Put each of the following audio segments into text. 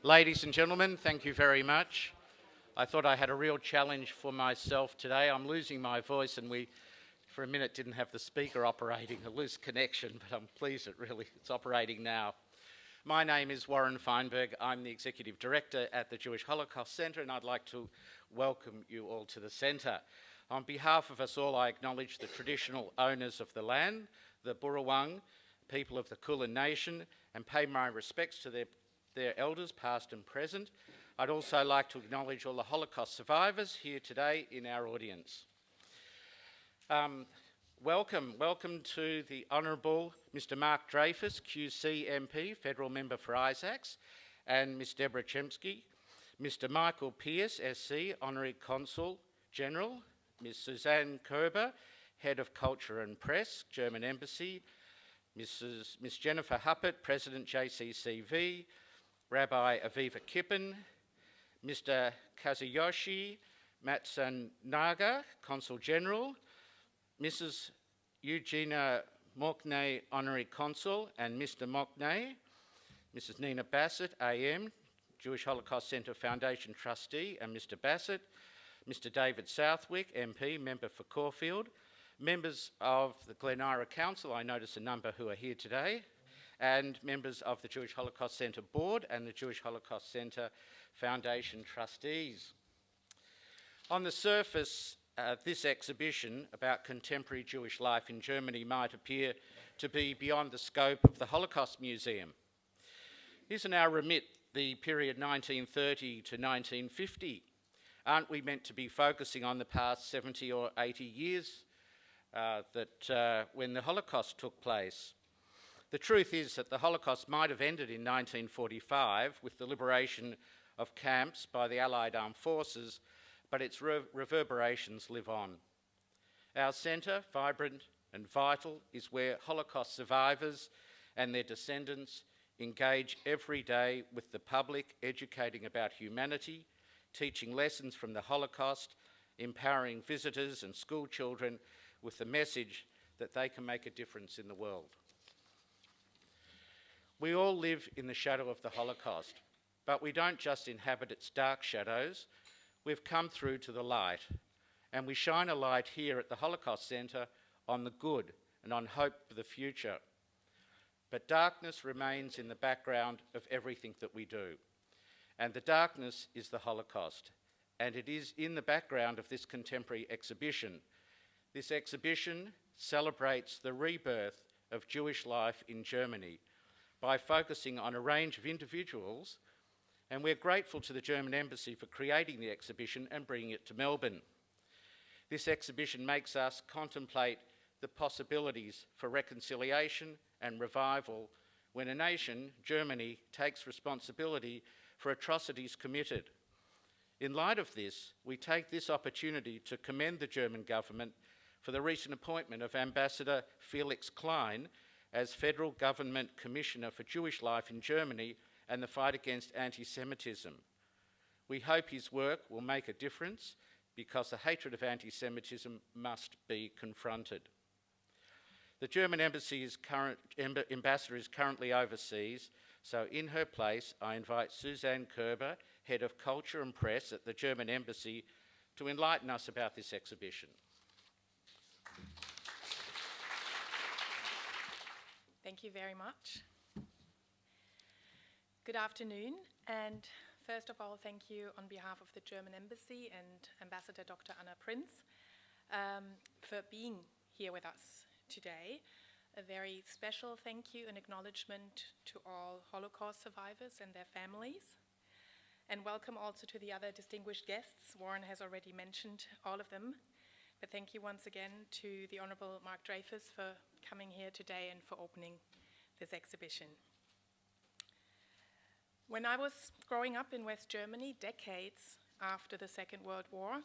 Ladies and gentlemen, thank you very much. I thought I had a real challenge for myself today. I'm losing my voice and we, for a minute, didn't have the speaker operating, a loose connection, but I'm pleased it's operating now. My name is Warren Feinberg. I'm the Executive Director at the Jewish Holocaust Centre, and I'd like to welcome you all to the centre. On behalf of us all, I acknowledge the traditional owners of the land, the Burrawang, people of the Kulin Nation, and pay my respects to their elders, past and present. I'd also like to acknowledge all the Holocaust survivors here today in our audience. Welcome to the Honourable Mr Mark Dreyfus, QC MP, Federal Member for Isaacs, and Ms Deborah Chemsky, Mr Michael Pearce, SC, Honorary Consul General, Ms Susanne Koerber, Head of Culture and Press, German Embassy, Ms Jennifer Huppert, President JCCV, Rabbi Aviva Kippen, Mr Kazuyoshi Matsunaga, Consul General, Mrs Eugenia Mockney, Honorary Consul, and Mr Mockney, Mrs Nina Bassett, AM, Jewish Holocaust Centre Foundation Trustee, and Mr Bassett, Mr David Southwick, MP, Member for Caulfield, members of the Glen Ira Council, I notice a number who are here today, and members of the Jewish Holocaust Centre Board and the Jewish Holocaust Centre Foundation Trustees. On the surface, this exhibition about contemporary Jewish life in Germany might appear to be beyond the scope of the Holocaust Museum. Isn't our remit the period 1930 to 1950? Aren't we meant to be focusing on the past 70 or 80 years when the Holocaust took place? The truth is that the Holocaust might have ended in 1945 with the liberation of camps by the Allied armed forces, but its reverberations live on. Our centre, vibrant and vital, is where Holocaust survivors and their descendants engage every day with the public, educating about humanity, teaching lessons from the Holocaust, empowering visitors and school children with the message that they can make a difference in the world. We all live in the shadow of the Holocaust, but we don't just inhabit its dark shadows. We've come through to the light, and we shine a light here at the Holocaust Centre on the good and on hope for the future. But darkness remains in the background of everything that we do. And the darkness is the Holocaust, and it is in the background of this contemporary exhibition. This exhibition celebrates the rebirth of Jewish life in Germany by focusing on a range of individuals, and we're grateful to the German Embassy for creating the exhibition and bringing it to Melbourne. This exhibition makes us contemplate the possibilities for reconciliation and revival when a nation, Germany, takes responsibility for atrocities committed. In light of this, we take this opportunity to commend the German government for the recent appointment of Ambassador Felix Klein as Federal Government Commissioner for Jewish Life in Germany and the fight against anti-Semitism. We hope his work will make a difference because the hatred of anti-Semitism must be confronted. The German Embassy's ambassador is currently overseas, so in her place I invite Susanne Koerber, Head of Culture and Press at the German Embassy, to enlighten us about this exhibition. Thank you very much. Good afternoon, and first of all, thank you on behalf of the German Embassy and Ambassador Dr. Anna Prinz for being here with us today. A very special thank you and acknowledgement to all Holocaust survivors and their families. And welcome also to the other distinguished guests. Warren has already mentioned all of them. But thank you once again to the Honourable Mark Dreyfus for coming here today and for opening this exhibition. When I was growing up in West Germany, decades after the Second World War,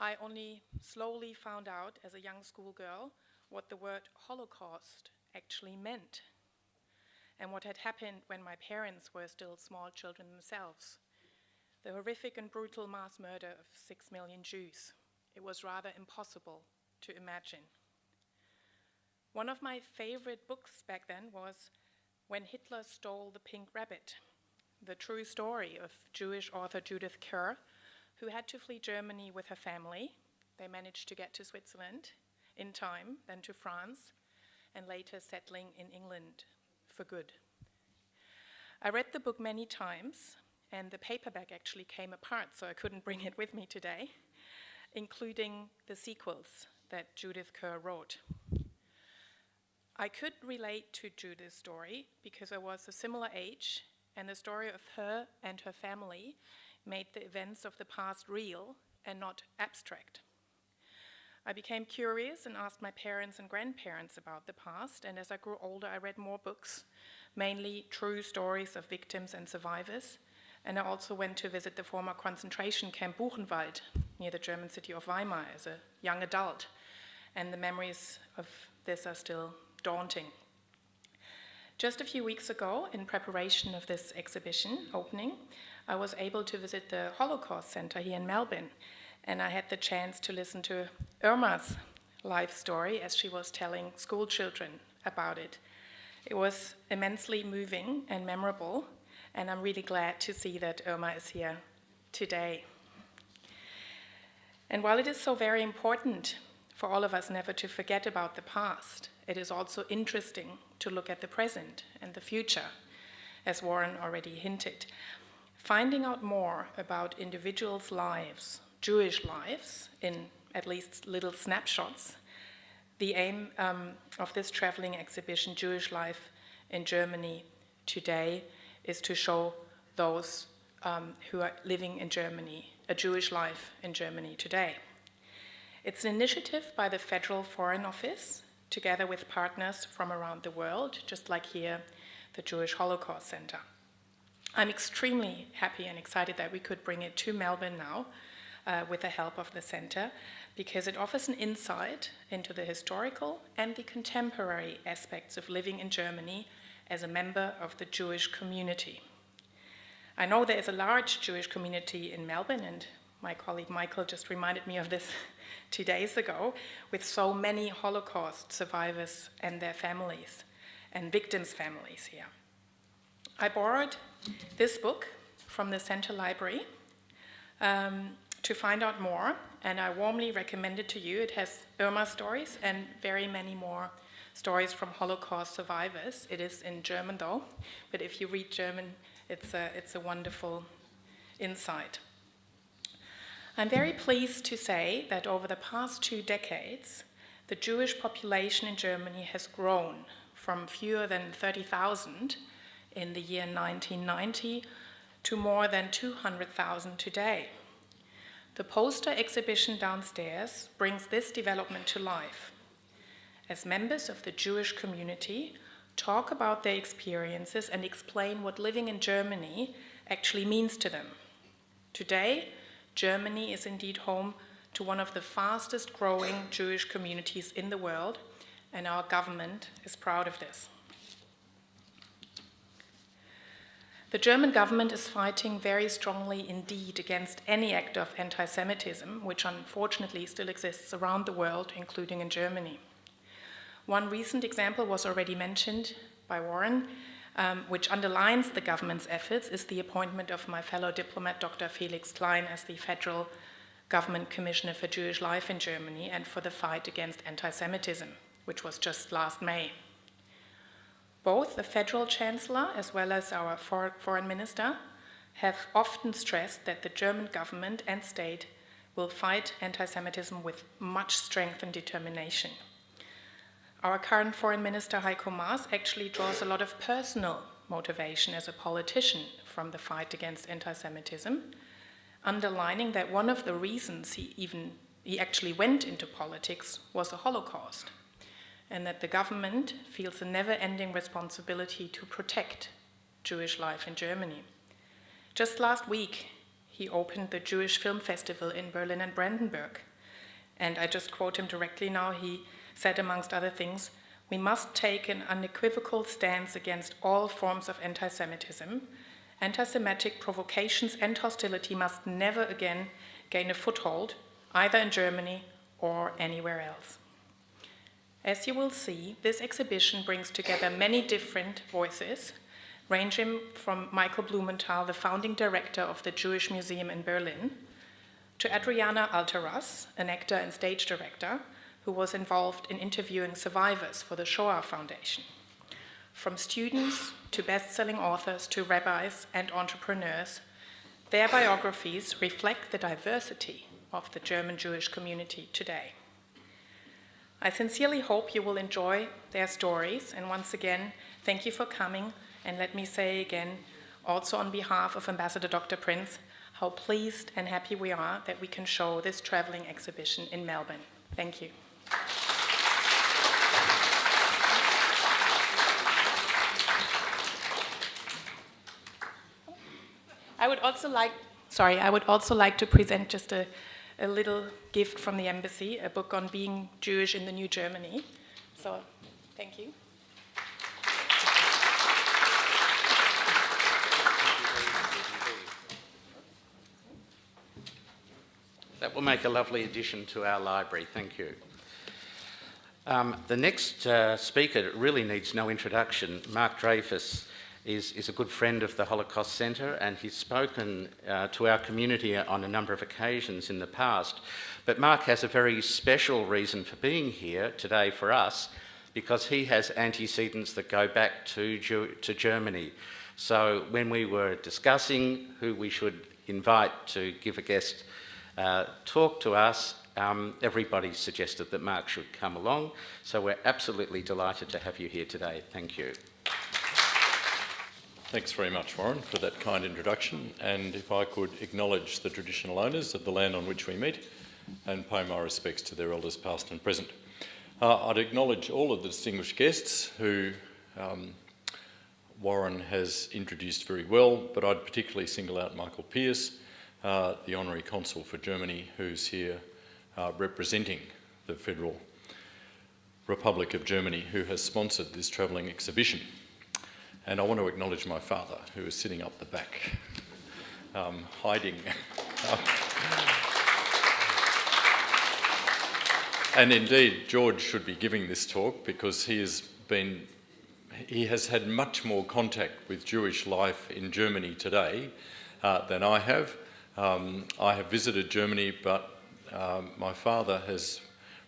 I only slowly found out as a young schoolgirl what the word Holocaust actually meant and what had happened when my parents were still small children themselves. The horrific and brutal mass murder of 6 million Jews. It was rather impossible to imagine. One of my favorite books back then was When Hitler Stole the Pink Rabbit the true story of Jewish author Judith Kerr, who had to flee Germany with her family. They managed to get to Switzerland in time, then to France, and later settling in England for good. I read the book many times, and the paperback actually came apart, so I couldn't bring it with me today, including the sequels that Judith Kerr wrote. I could relate to Judith's story because I was a similar age, and the story of her and her family made the events of the past real and not abstract. I became curious and asked my parents and grandparents about the past, and as I grew older, I read more books, mainly true stories of victims and survivors, and I also went to visit the former concentration camp Buchenwald near the German city of Weimar as a young adult, and the memories of this are still daunting. Just a few weeks ago, in preparation of this exhibition opening, I was able to visit the Holocaust Center here in Melbourne, and I had the chance to listen to Irma's life story as she was telling school children about it. It was immensely moving and memorable, and I'm really glad to see that Irma is here today. And while it is so very important for all of us never to forget about the past, it is also interesting to look at the present and the future, as Warren already hinted. Finding out more about individuals' lives, Jewish lives, in at least little snapshots, the aim of this traveling exhibition, Jewish Life in Germany Today, is to show those who are living in Germany, a Jewish life in Germany today. It's an initiative by the Federal Foreign Office, together with partners from around the world, just like here, the Jewish Holocaust Center. I'm extremely happy and excited that we could bring it to Melbourne now with the help of the center, because it offers an insight into the historical and the contemporary aspects of living in Germany as a member of the Jewish community. I know there is a large Jewish community in Melbourne, and my colleague Michael just reminded me of this 2 days ago, with so many Holocaust survivors and their families, and victims' families here. I borrowed this book from the Center Library to find out more, and I warmly recommend it to you. It has Irma's stories and very many more stories from Holocaust survivors. It is in German though, but if you read German, it's a wonderful insight. I'm very pleased to say that over the past 2 decades, the Jewish population in Germany has grown from fewer than 30,000 in the year 1990 to more than 200,000 today. The poster exhibition downstairs brings this development to life, as members of the Jewish community talk about their experiences and explain what living in Germany actually means to them. Today, Germany is indeed home to one of the fastest growing Jewish communities in the world, and our government is proud of this. The German government is fighting very strongly indeed against any act of anti-Semitism, which unfortunately still exists around the world, including in Germany. One recent example was already mentioned by Warren, which underlines the government's efforts, is the appointment of my fellow diplomat, Dr. Felix Klein, as the Federal Government Commissioner for Jewish Life in Germany and for the fight against anti-Semitism, which was just last May. Both the federal chancellor as well as our foreign minister have often stressed that the German government and state will fight anti-Semitism with much strength and determination. Our current foreign minister, Heiko Maas, actually draws a lot of personal motivation as a politician from the fight against anti-Semitism, underlining that one of the reasons he actually went into politics was the Holocaust, and that the government feels a never-ending responsibility to protect Jewish life in Germany. Just last week, he opened the Jewish Film Festival in Berlin and Brandenburg, and I just quote him directly now. He said, amongst other things, "We must take an unequivocal stance against all forms of anti-Semitism. Anti-Semitic provocations and hostility must never again gain a foothold, either in Germany or anywhere else." As you will see, this exhibition brings together many different voices, ranging from Michael Blumenthal, the founding director of the Jewish Museum in Berlin, to Adriana Alteras, an actor and stage director who was involved in interviewing survivors for the Shoah Foundation. From students to best-selling authors to rabbis and entrepreneurs, their biographies reflect the diversity of the German Jewish community today. I sincerely hope you will enjoy their stories, and once again, thank you for coming, and let me say again, also on behalf of Ambassador Dr. Prince, how pleased and happy we are that we can show this traveling exhibition in Melbourne. Thank you. I would also like to present just a little gift from the embassy, a book on being Jewish in the New Germany. So, thank you. That will make a lovely addition to our library. Thank you. The next speaker really needs no introduction. Mark Dreyfus is a good friend of the Holocaust Centre, and he's spoken to our community on a number of occasions in the past. But Mark has a very special reason for being here today for us, because he has antecedents that go back to Germany. So when we were discussing who we should invite to give a guest talk to us, everybody suggested that Mark should come along. So we're absolutely delighted to have you here today. Thank you. Thanks very much, Warren, for that kind introduction. And if I could acknowledge the traditional owners of the land on which we meet and pay my respects to their elders past and present. I'd acknowledge all of the distinguished guests who Warren has introduced very well, but I'd particularly single out Michael Pearce, the Honorary Consul for Germany, who's here representing the Federal Republic of Germany, who has sponsored this travelling exhibition. And I want to acknowledge my father, who is sitting up the back, hiding. And indeed, George should be giving this talk because he has had much more contact with Jewish life in Germany today than I have. I have visited Germany, but my father has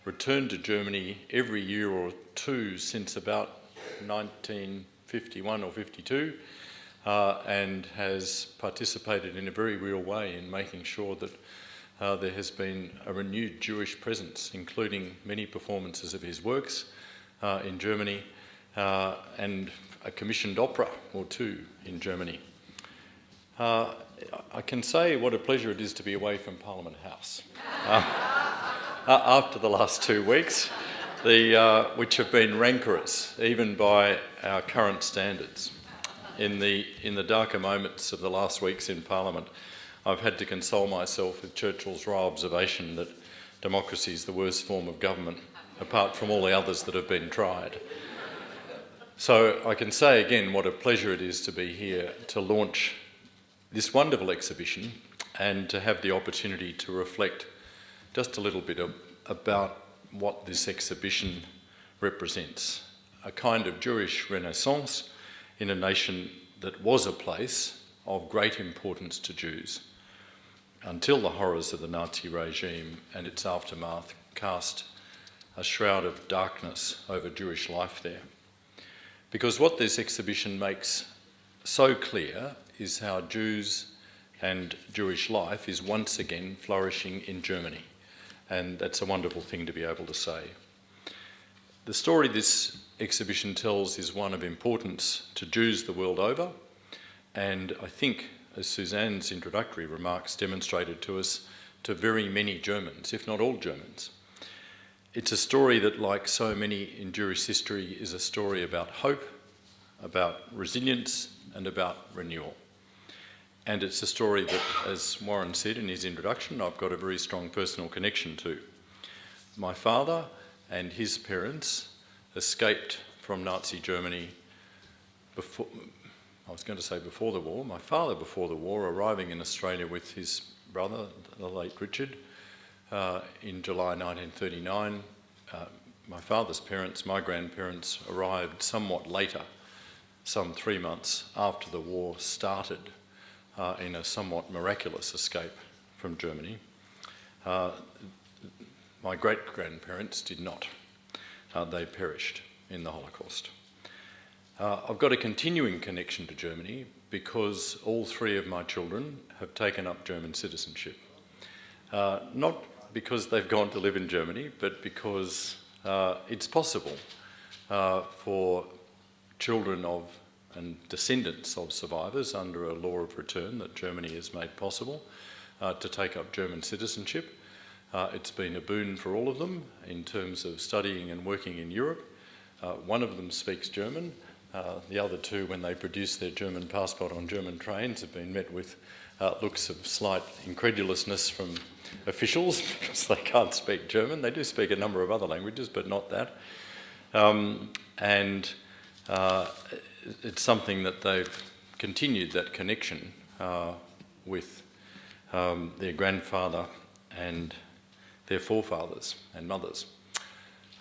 returned to Germany every year or two since about 1951 or 52, and has participated in a very real way in making sure that there has been a renewed Jewish presence, including many performances of his works in Germany, and a commissioned opera or two in Germany. I can say what a pleasure it is to be away from Parliament House after the last 2 weeks, which have been rancorous, even by our current standards. In the darker moments of the last weeks in Parliament, I've had to console myself with Churchill's royal observation that democracy is the worst form of government, apart from all the others that have been tried. So I can say again what a pleasure it is to be here to launch this wonderful exhibition and to have the opportunity to reflect just a little bit about what this exhibition represents. A kind of Jewish renaissance in a nation that was a place of great importance to Jews until the horrors of the Nazi regime and its aftermath cast a shroud of darkness over Jewish life there. Because what this exhibition makes so clear is how Jews and Jewish life is once again flourishing in Germany. And that's a wonderful thing to be able to say. The story this exhibition tells is one of importance to Jews the world over, and I think, as Susanne's introductory remarks demonstrated to us, to very many Germans, if not all Germans. It's a story that, like so many in Jewish history, is a story about hope, about resilience, and about renewal. And it's a story that, as Warren said in his introduction, I've got a very strong personal connection to. My father and his parents escaped from Nazi Germany before the war. My father before the war, arriving in Australia with his brother, the late Richard, in July 1939. My father's parents, my grandparents, arrived somewhat later, some 3 months after the war started, in a somewhat miraculous escape from Germany. My great-grandparents did not. They perished in the Holocaust. I've got a continuing connection to Germany because all 3 of my children have taken up German citizenship. Not because they've gone to live in Germany, but because it's possible for children of and descendants of survivors under a law of return that Germany has made possible to take up German citizenship. It's been a boon for all of them in terms of studying and working in Europe. One of them speaks German. The other 2, when they produce their German passport on German trains, have been met with looks of slight incredulousness from officials because they can't speak German. They do speak a number of other languages, but not that. It's something that they've continued that connection with their grandfather and their forefathers and mothers.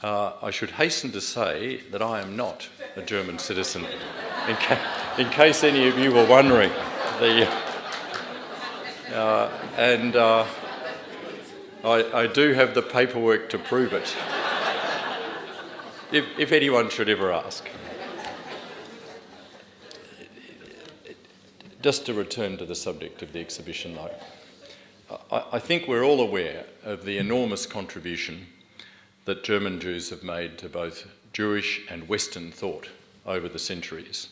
I should hasten to say that I am not a German citizen, in case any of you were wondering. I do have the paperwork to prove it, if anyone should ever ask. Just to return to the subject of the exhibition, though, I think we're all aware of the enormous contribution that German Jews have made to both Jewish and Western thought over the centuries.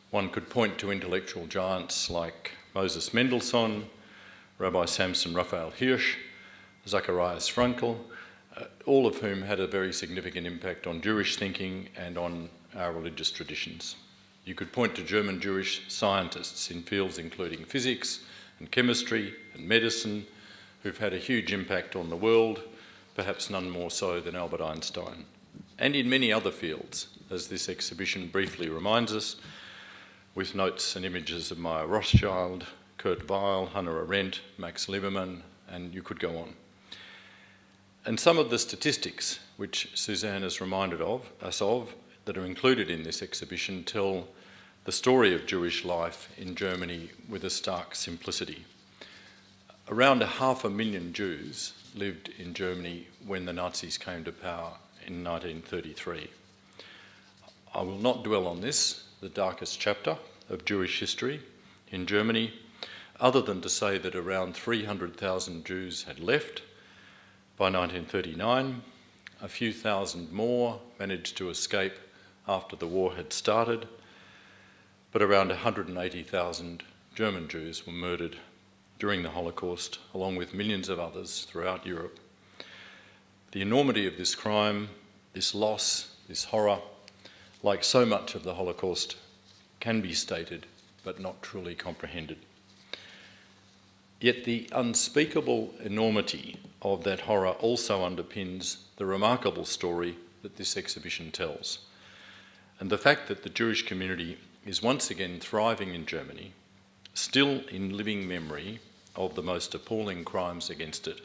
One could point to intellectual giants like Moses Mendelssohn, Rabbi Samson Raphael Hirsch, Zacharias Frankel, all of whom had a very significant impact on Jewish thinking and on our religious traditions. You could point to German Jewish scientists in fields including physics and chemistry and medicine who've had a huge impact on the world, perhaps none more so than Albert Einstein, and in many other fields, as this exhibition briefly reminds us, with notes and images of Maya Rothschild, Kurt Weill, Hannah Arendt, Max Lieberman, and you could go on. And some of the statistics which Susanne has reminded us of that are included in this exhibition tell the story of Jewish life in Germany with a stark simplicity. Around 500,000 Jews lived in Germany when the Nazis came to power in 1933. I will not dwell on this, the darkest chapter of Jewish history in Germany, other than to say that around 300,000 Jews had left by 1939. A few thousand more managed to escape after the war had started, but around 180,000 German Jews were murdered during the Holocaust, along with millions of others throughout Europe. The enormity of this crime, this loss, this horror, like so much of the Holocaust, can be stated but not truly comprehended. Yet the unspeakable enormity of that horror also underpins the remarkable story that this exhibition tells. And the fact that the Jewish community is once again thriving in Germany, still in living memory of the most appalling crimes against it,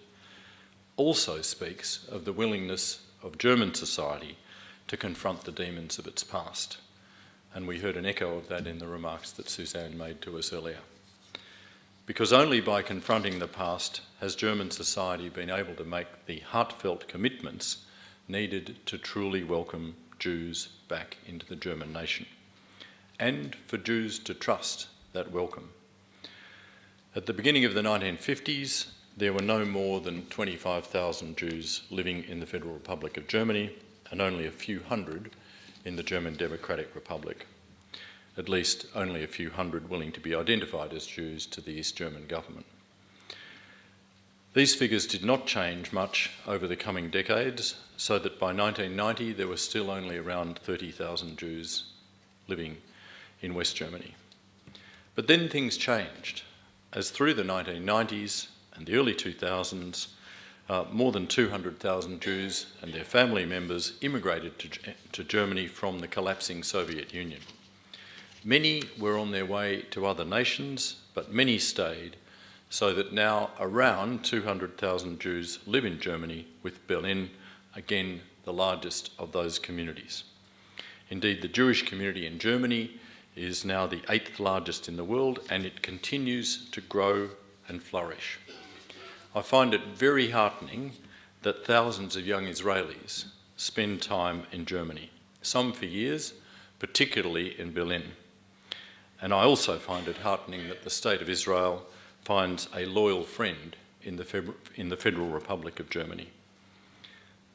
also speaks of the willingness of German society to confront the demons of its past. And we heard an echo of that in the remarks that Susanne made to us earlier. Because only by confronting the past has German society been able to make the heartfelt commitments needed to truly welcome Jews back into the German nation, and for Jews to trust that welcome. At the beginning of the 1950s, there were no more than 25,000 Jews living in the Federal Republic of Germany, and only a few hundred in the German Democratic Republic. At least only a few hundred willing to be identified as Jews to the East German government. These figures did not change much over the coming decades, so that by 1990 there were still only around 30,000 Jews living in West Germany. But then things changed, as through the 1990s and the early 2000s, more than 200,000 Jews and their family members immigrated to Germany from the collapsing Soviet Union. Many were on their way to other nations, but many stayed, so that now around 200,000 Jews live in Germany, with Berlin, again, the largest of those communities. Indeed, the Jewish community in Germany is now the 8th largest in the world, and it continues to grow and flourish. I find it very heartening that thousands of young Israelis spend time in Germany, some for years, particularly in Berlin. And I also find it heartening that the State of Israel finds a loyal friend in the Federal Republic of Germany.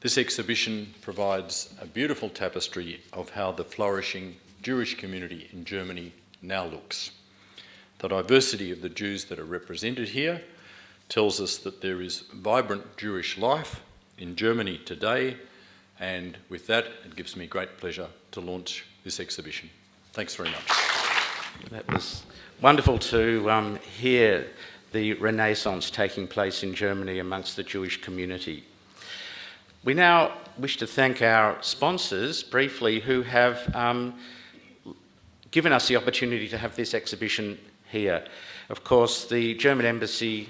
This exhibition provides a beautiful tapestry of how the flourishing Jewish community in Germany now looks. The diversity of the Jews that are represented here tells us that there is vibrant Jewish life in Germany today, and with that, it gives me great pleasure to launch this exhibition. Thanks very much. That was wonderful to hear the Renaissance taking place in Germany amongst the Jewish community. We now wish to thank our sponsors briefly who have given us the opportunity to have this exhibition here. Of course, the German Embassy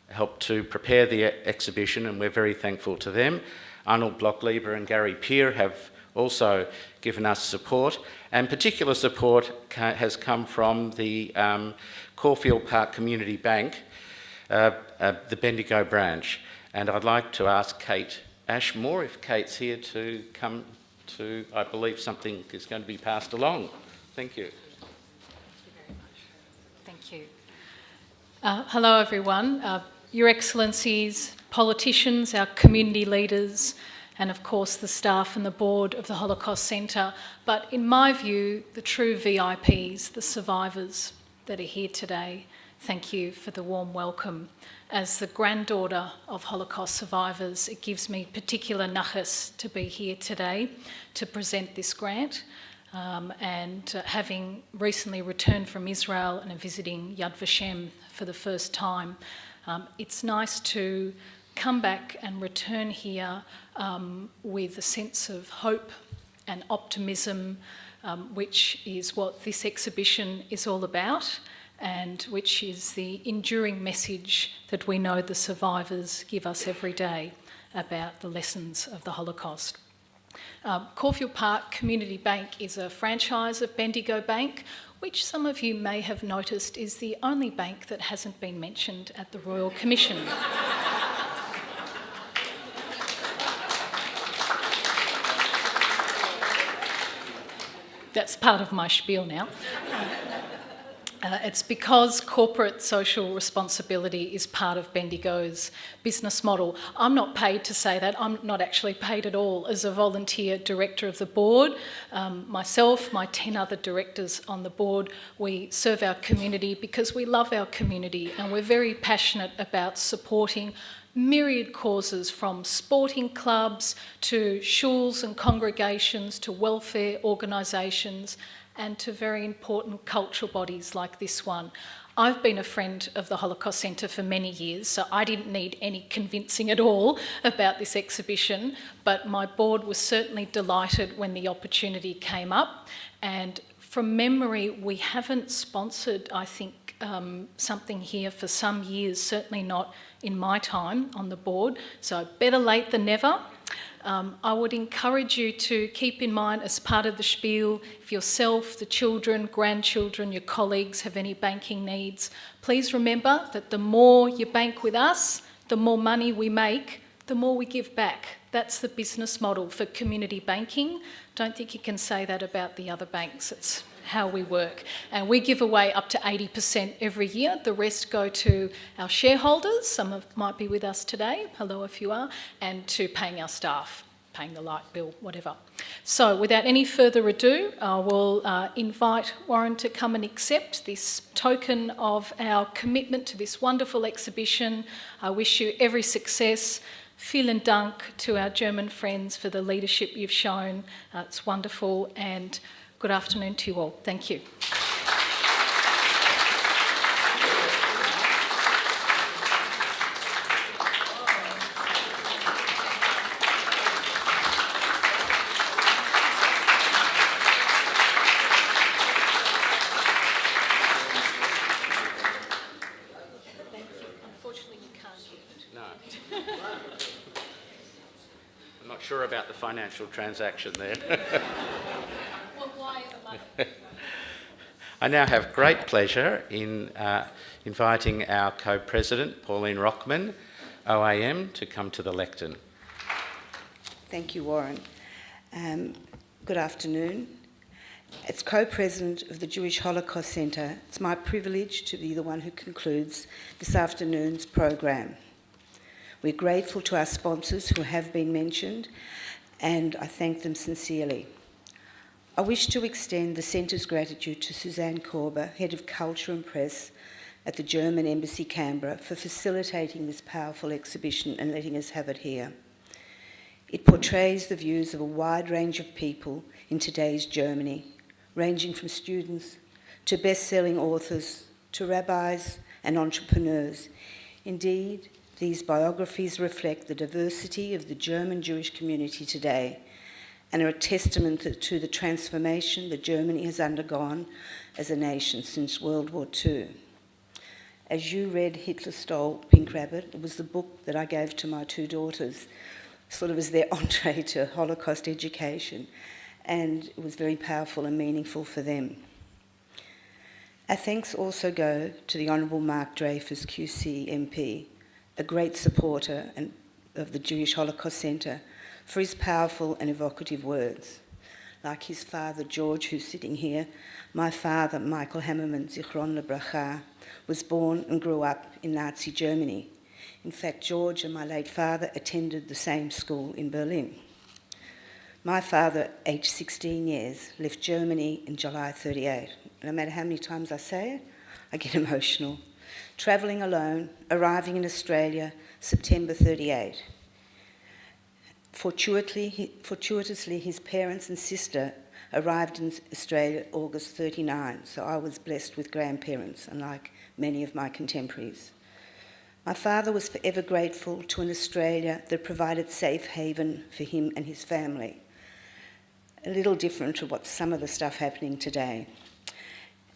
helped to prepare the exhibition, and we're very thankful to them. Arnold Bloch-Lieber and Gary Peer have also given us support, and particular support has come from the Caulfield Park Community Bank, the Bendigo branch. And I'd like to ask Kate Ashmor, if Kate's here, to come to, I believe something is going to be passed along. Thank you. Thank you. Hello, everyone. Your Excellencies, politicians, our community leaders, and of course the staff and the board of the Holocaust Centre. But in my view, the true VIPs, the survivors that are here today, thank you for the warm welcome. As the granddaughter of Holocaust survivors, it gives me particular nachas to be here today to present this grant. Having recently returned from Israel and visiting Yad Vashem for the first time, it's nice to come back and return here with a sense of hope and optimism, which is what this exhibition is all about, and which is the enduring message that we know the survivors give us every day about the lessons of the Holocaust. Caulfield Park Community Bank is a franchise of Bendigo Bank, which some of you may have noticed is the only bank that hasn't been mentioned at the Royal Commission. That's part of my spiel now. It's because corporate social responsibility is part of Bendigo's business model. I'm not paid to say that. I'm not actually paid at all as a volunteer director of the board. Myself, my 10 other directors on the board, we serve our community because we love our community, and we're very passionate about supporting myriad causes, from sporting clubs to shuls and congregations to welfare organisations, and to very important cultural bodies like this one. I've been a friend of the Holocaust Centre for many years, so I didn't need any convincing at all about this exhibition, but my board was certainly delighted when the opportunity came up. And from memory, we haven't sponsored, I think, something here for some years, certainly not in my time on the board, so better late than never. I would encourage you to keep in mind, as part of the spiel, if yourself, the children, grandchildren, your colleagues have any banking needs, please remember that the more you bank with us, the more money we make, the more we give back. That's the business model for community banking. Don't think you can say that about the other banks. It's how we work. And we give away up to 80% every year. The rest go to our shareholders, some of might be with us today, hello if you are, and to paying our staff, paying the light bill, whatever. So without any further ado, I will invite Warren to come and accept this token of our commitment to this wonderful exhibition. I wish you every success. Vielen Dank to our German friends for the leadership you've shown. It's wonderful, and good afternoon to you all. Thank you. Unfortunately, you can't hear it. No. I'm not sure about the financial transaction there. Well, why the money? I now have great pleasure in inviting our co-president, Pauline Rockman, OAM, to come to the lectern. Thank you, Warren. Good afternoon. As co-president of the Jewish Holocaust Centre, it's my privilege to be the one who concludes this afternoon's program. We're grateful to our sponsors who have been mentioned, and I thank them sincerely. I wish to extend the Centre's gratitude to Susanne Koerber, Head of Culture and Press at the German Embassy, Canberra, for facilitating this powerful exhibition and letting us have it here. It portrays the views of a wide range of people in today's Germany, ranging from students to best-selling authors to rabbis and entrepreneurs. Indeed, these biographies reflect the diversity of the German Jewish community today and are a testament to the transformation that Germany has undergone as a nation since World War II. As you read Hitler Stole Pink Rabbit, it was the book that I gave to my two daughters, sort of as their entree to Holocaust education, and it was very powerful and meaningful for them. Our thanks also go to the Honourable Mark Dreyfus, QC MP, a great supporter of the Jewish Holocaust Centre, for his powerful and evocative words. Like his father, George, who's sitting here, my father, Michael Hammerman, Zichron Lebracha, was born and grew up in Nazi Germany. In fact, George and my late father attended the same school in Berlin. My father, aged 16 years, left Germany in July 1938. No matter how many times I say it, I get emotional. Travelling alone, arriving in Australia, September 1938. Fortuitously, his parents and sister arrived in Australia August 1939, so I was blessed with grandparents, unlike many of my contemporaries. My father was forever grateful to an Australia that provided safe haven for him and his family. A little different to what some of the stuff happening today.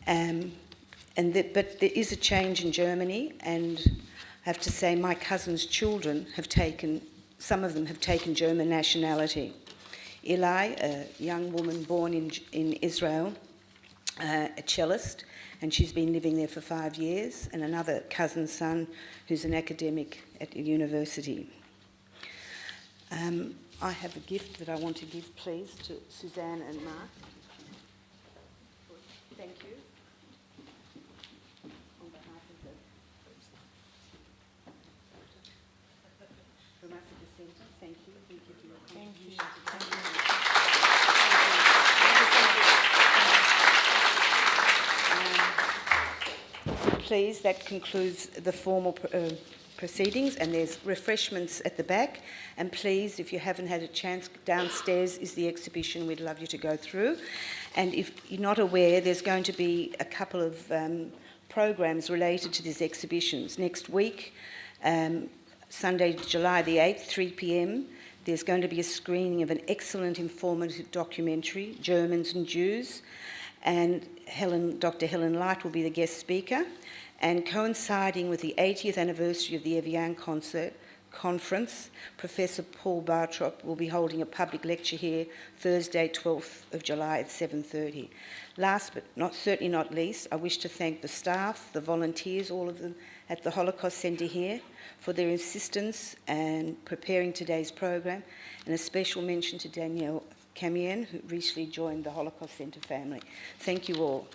But there is a change in Germany, and I have to say my cousin's children have taken, some of them have taken German nationality. Eli, a young woman born in Israel, a cellist, and she's been living there for 5 years, and another cousin's son who's an academic at a university. I have a gift that I want to give, please, to Susanne and Mark. Thank you. On behalf of the Centre, thank you. Thank you for your contribution. Please, that concludes the formal proceedings, and there's refreshments at the back. And please, if you haven't had a chance, downstairs is the exhibition we'd love you to go through. And if you're not aware, there's going to be a couple of programs related to these exhibitions. Next week, Sunday, July the 8th, 3 p.m, there's going to be a screening of an excellent informative documentary, Germans and Jews, and Dr. Helen Light will be the guest speaker. And coinciding with the 80th anniversary of the Evian Conference, Professor Paul Bartrop will be holding a public lecture here Thursday, 12th of July at 7:30. Last but certainly not least, I wish to thank the staff, the volunteers, all of them at the Holocaust Centre here for their assistance and preparing today's program, and a special mention to Danielle Camien, who recently joined the Holocaust Centre family. Thank you all.